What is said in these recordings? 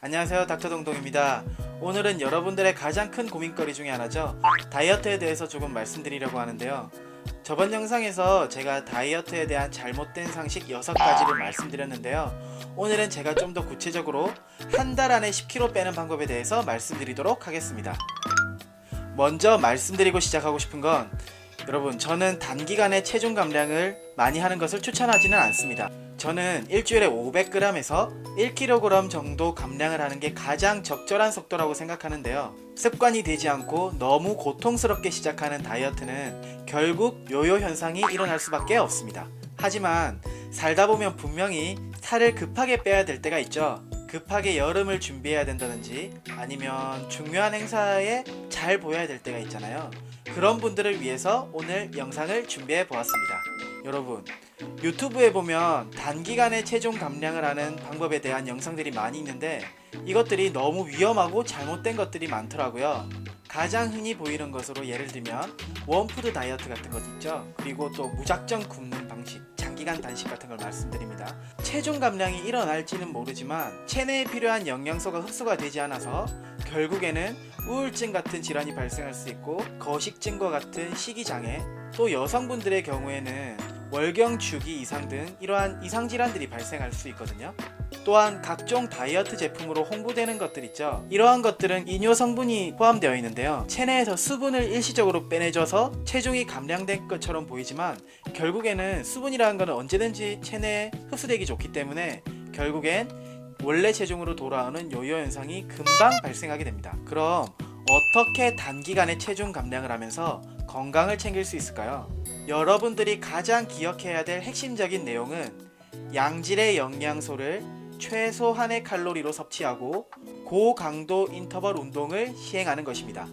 안녕하세요, 닥터동동입니다. 오늘은 여러분들의 가장 큰 고민거리 중에 하나죠. 다이어트에 대해서 조금 말씀드리려고 하는데요. 저번 영상에서 제가 다이어트에 대한 잘못된 상식 6가지를 말씀드렸는데요. 오늘은 제가 좀 더 구체적으로 한 달 안에 10kg 빼는 방법에 대해서 말씀드리도록 하겠습니다. 먼저 말씀드리고 시작하고 싶은 건, 여러분, 저는 단기간에 체중 감량을 많이 하는 것을 추천하지는 않습니다. 저는 일주일에 500g에서 1kg 정도 감량을 하는 게 가장 적절한 속도라고 생각하는데요. 습관이 되지 않고 너무 고통스럽게 시작하는 다이어트는 결국 요요 현상이 일어날 수밖에 없습니다. 하지만 살다 보면 분명히 살을 급하게 빼야 될 때가 있죠. 급하게 여름을 준비해야 된다든지 아니면 중요한 행사에 잘 보여야 될 때가 있잖아요. 그런 분들을 위해서 오늘 영상을 준비해 보았습니다. 여러분, 유튜브에 보면 단기간에 체중 감량을 하는 방법에 대한 영상들이 많이 있는데 이것들이 너무 위험하고 잘못된 것들이 많더라고요. 가장 흔히 보이는 것으로 예를 들면 원푸드 다이어트 같은 것 있죠. 그리고 또 무작정 굶는 방식, 장기간 단식 같은 걸 말씀드립니다. 체중 감량이 일어날지는 모르지만 체내에 필요한 영양소가 흡수가 되지 않아서 결국에는 우울증 같은 질환이 발생할 수 있고 거식증과 같은 식이장애, 또 여성분들의 경우에는 월경 주기 이상 등 이러한 이상질환들이 발생할 수 있거든요. 또한 각종 다이어트 제품으로 홍보되는 것들 있죠. 이러한 것들은 이뇨 성분이 포함되어 있는데요. 체내에서 수분을 일시적으로 빼내줘서 체중이 감량된 것처럼 보이지만 결국에는 수분이라는 것은 언제든지 체내에 흡수되기 좋기 때문에 결국엔 원래 체중으로 돌아오는 요요 현상이 금방 발생하게 됩니다. 그럼 어떻게 단기간에 체중 감량을 하면서 건강을 챙길 수 있을까요? 여러분들이 가장 기억해야 될 핵심적인 내용은 양질의 영양소를 최소한의 칼로리로 섭취하고 고강도 인터벌 운동을 시행하는 것입니다.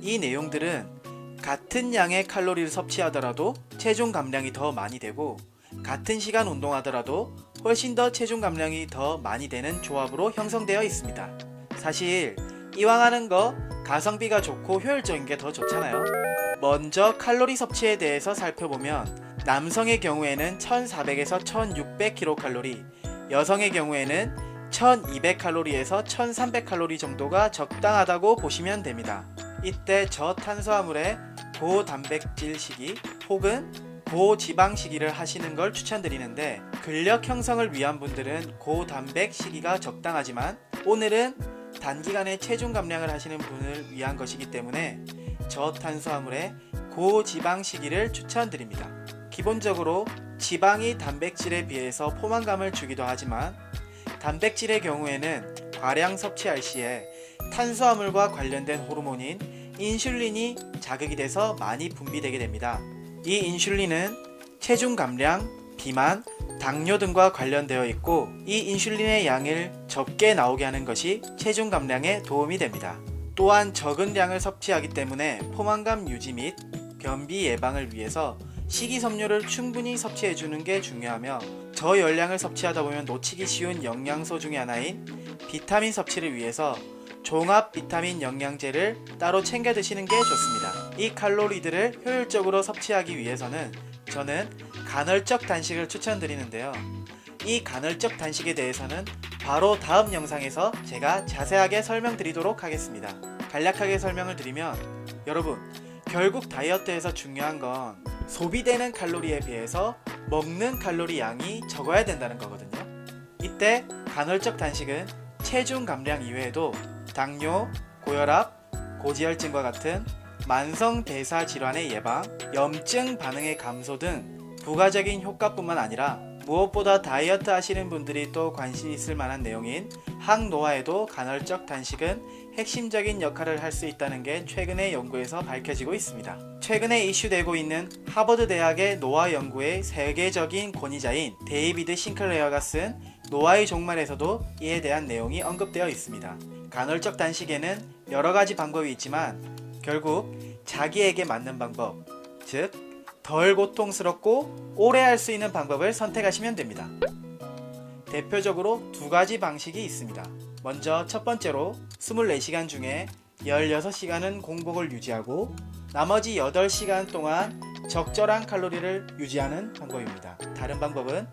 이 내용들은 같은 양의 칼로리를 섭취하더라도 체중 감량이 더 많이 되고 같은 시간 운동하더라도 훨씬 더 체중 감량이 더 많이 되는 조합으로 형성되어 있습니다. 사실 이왕 하는 거 가성비가 좋고 효율적인 게 더 좋잖아요. 먼저 칼로리 섭취에 대해서 살펴보면 남성의 경우에는 1400에서 1600kcal, 여성의 경우에는 1200칼로리에서 1300칼로리 정도가 적당하다고 보시면 됩니다. 이때 저탄수화물의 고단백질 식이 혹은 고지방 식이를 하시는 걸 추천드리는데 근력 형성을 위한 분들은 고단백 식이가 적당하지만 오늘은 단기간에 체중 감량을 하시는 분을 위한 것이기 때문에 저탄수화물의 고지방 식이를 추천드립니다. 기본적으로 지방이 단백질에 비해서 포만감을 주기도 하지만 단백질의 경우에는 과량 섭취할 시에 탄수화물과 관련된 호르몬인 인슐린이 자극이 돼서 많이 분비되게 됩니다. 이 인슐린은 체중 감량, 비만, 당뇨 등과 관련되어 있고 이 인슐린의 양을 적게 나오게 하는 것이 체중 감량에 도움이 됩니다. 또한 적은 양을 섭취하기 때문에 포만감 유지 및 변비 예방을 위해서 식이섬유를 충분히 섭취해주는 게 중요하며 저열량을 섭취하다 보면 놓치기 쉬운 영양소 중에 하나인 비타민 섭취를 위해서 종합 비타민 영양제를 따로 챙겨 드시는 게 좋습니다. 이 칼로리들을 효율적으로 섭취하기 위해서는 저는 간헐적 단식을 추천드리는데요. 이 간헐적 단식에 대해서는 바로 다음 영상에서 제가 자세하게 설명드리도록 하겠습니다. 간략하게 설명을 드리면 여러분, 결국 다이어트에서 중요한 건 소비되는 칼로리에 비해서 먹는 칼로리 양이 적어야 된다는 거거든요. 이때 간헐적 단식은 체중 감량 이외에도 당뇨, 고혈압, 고지혈증과 같은 만성 대사 질환의 예방, 염증 반응의 감소 등 부가적인 효과뿐만 아니라 무엇보다 다이어트 하시는 분들이 또 관심 있을 만한 내용인 항노화에도 간헐적 단식은 핵심적인 역할을 할 수 있다는 게 최근의 연구에서 밝혀지고 있습니다. 최근에 이슈되고 있는 하버드 대학의 노화 연구의 세계적인 권위자인 데이비드 싱클레어가 쓴 노화의 종말에서도 이에 대한 내용이 언급되어 있습니다. 간헐적 단식에는 여러 가지 방법이 있지만 결국 자기에게 맞는 방법, 즉 덜 고통스럽고 오래 할 수 있는 방법을 선택하시면 됩니다. 대표적으로 두 가지 방식이 있습니다. 먼저 첫 번째로 24시간 중에 16시간은 공복을 유지하고 나머지 8시간 동안 적절한 칼로리를 유지하는 방법입니다. 다른 방법은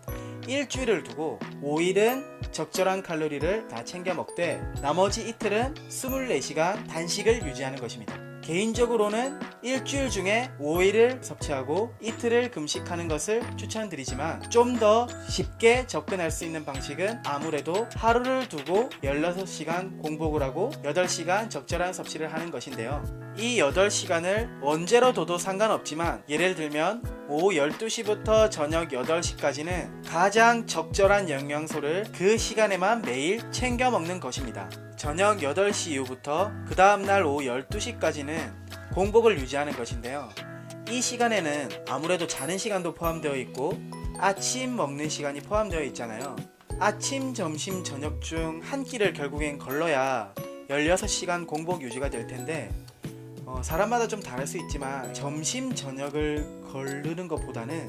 일주일을 두고 5일은 적절한 칼로리를 다 챙겨 먹되 나머지 이틀은 24시간 단식을 유지하는 것입니다. 개인적으로는 일주일 중에 5일을 섭취하고 이틀을 금식하는 것을 추천드리지만 좀 더 쉽게 접근할 수 있는 방식은 아무래도 하루를 두고 16시간 공복을 하고 8시간 적절한 섭취를 하는 것인데요. 이 8시간을 언제로 둬도 상관없지만 예를 들면 오후 12시부터 저녁 8시까지는 가장 적절한 영양소를 그 시간에만 매일 챙겨 먹는 것입니다. 저녁 8시 이후부터 그 다음날 오후 12시까지는 공복을 유지하는 것인데요. 이 시간에는 아무래도 자는 시간도 포함되어 있고 아침 먹는 시간이 포함되어 있잖아요. 아침, 점심, 저녁 중 한 끼를 결국엔 걸러야 16시간 공복 유지가 될 텐데 사람마다 좀 다를 수 있지만 점심, 저녁을 거르는 것보다는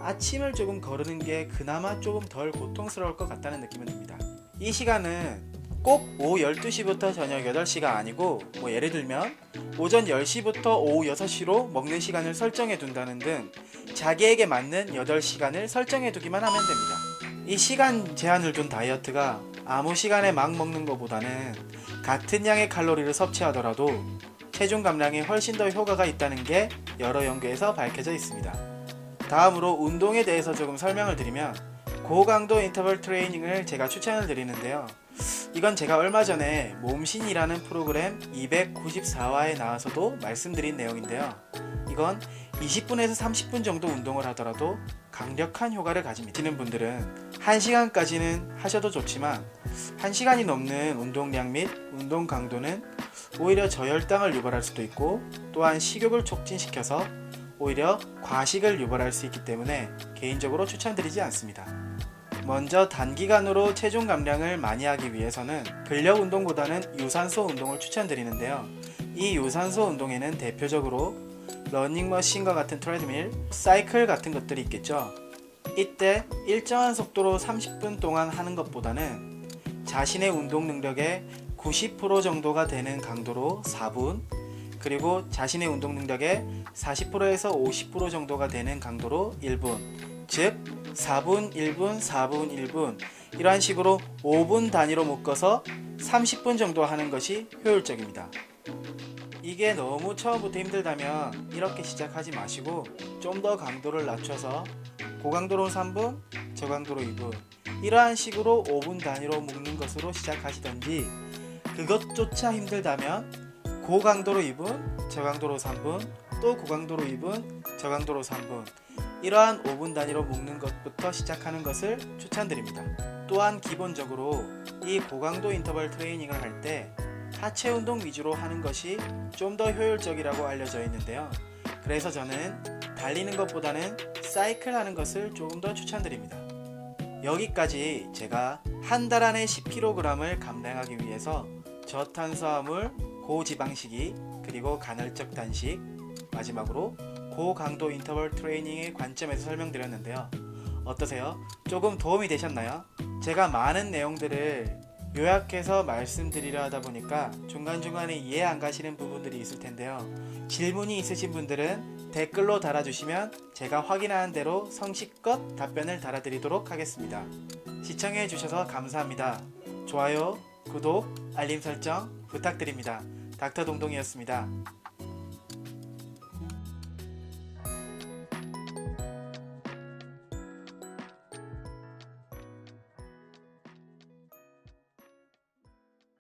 아침을 조금 거르는 게 그나마 조금 덜 고통스러울 것 같다는 느낌은 듭니다. 이 시간은 꼭 오후 12시부터 저녁 8시가 아니고 예를 들면 오전 10시부터 오후 6시로 먹는 시간을 설정해 둔다는 등 자기에게 맞는 8시간을 설정해 두기만 하면 됩니다. 이 시간 제한을 둔 다이어트가 아무 시간에 막 먹는 것보다는 같은 양의 칼로리를 섭취하더라도 체중 감량에 훨씬 더 효과가 있다는 게 여러 연구에서 밝혀져 있습니다. 다음으로 운동에 대해서 조금 설명을 드리면 고강도 인터벌 트레이닝을 제가 추천을 드리는데요. 이건 제가 얼마 전에 몸신이라는 프로그램 294화에 나와서도 말씀드린 내용인데요. 이건 20분에서 30분 정도 운동을 하더라도 강력한 효과를 가집니다. 하시는 분들은 1시간까지는 하셔도 좋지만 1시간이 넘는 운동량 및 운동 강도는 오히려 저혈당을 유발할 수도 있고 또한 식욕을 촉진시켜서 오히려 과식을 유발할 수 있기 때문에 개인적으로 추천드리지 않습니다. 먼저 단기간으로 체중 감량을 많이 하기 위해서는 근력 운동보다는 유산소 운동을 추천드리는데요. 이 유산소 운동에는 대표적으로 러닝머신과 같은 트레드밀, 사이클 같은 것들이 있겠죠. 이때 일정한 속도로 30분 동안 하는 것보다는 자신의 운동 능력의 90% 정도가 되는 강도로 4분, 그리고 자신의 운동 능력의 40%에서 50% 정도가 되는 강도로 1분, 즉 4분, 1분, 4분, 1분 이러한 식으로 5분 단위로 묶어서 30분 정도 하는 것이 효율적입니다. 이게 너무 처음부터 힘들다면 이렇게 시작하지 마시고 좀 더 강도를 낮춰서 고강도로 3분, 저강도로 2분 이러한 식으로 5분 단위로 묶는 것으로 시작하시던지 그것조차 힘들다면 고강도로 2분, 저강도로 3분, 또 고강도로 2분, 저강도로 3분 이러한 5분 단위로 묶는 것부터 시작하는 것을 추천드립니다. 또한 기본적으로 이 고강도 인터벌 트레이닝을 할 때 하체 운동 위주로 하는 것이 좀 더 효율적이라고 알려져 있는데요. 그래서 저는 달리는 것보다는 사이클 하는 것을 조금 더 추천드립니다. 여기까지 제가 한 달 안에 10kg을 감량하기 위해서 저탄수화물, 고지방식이, 그리고 간헐적 단식, 마지막으로 고강도 인터벌 트레이닝의 관점에서 설명드렸는데요. 어떠세요? 조금 도움이 되셨나요? 제가 많은 내용들을 요약해서 말씀드리려 하다 보니까 중간중간에 이해 안 가시는 부분들이 있을 텐데요. 질문이 있으신 분들은 댓글로 달아주시면 제가 확인하는 대로 성실껏 답변을 달아드리도록 하겠습니다. 시청해 주셔서 감사합니다. 좋아요, 구독, 알림 설정 부탁드립니다. 닥터 동동이었습니다.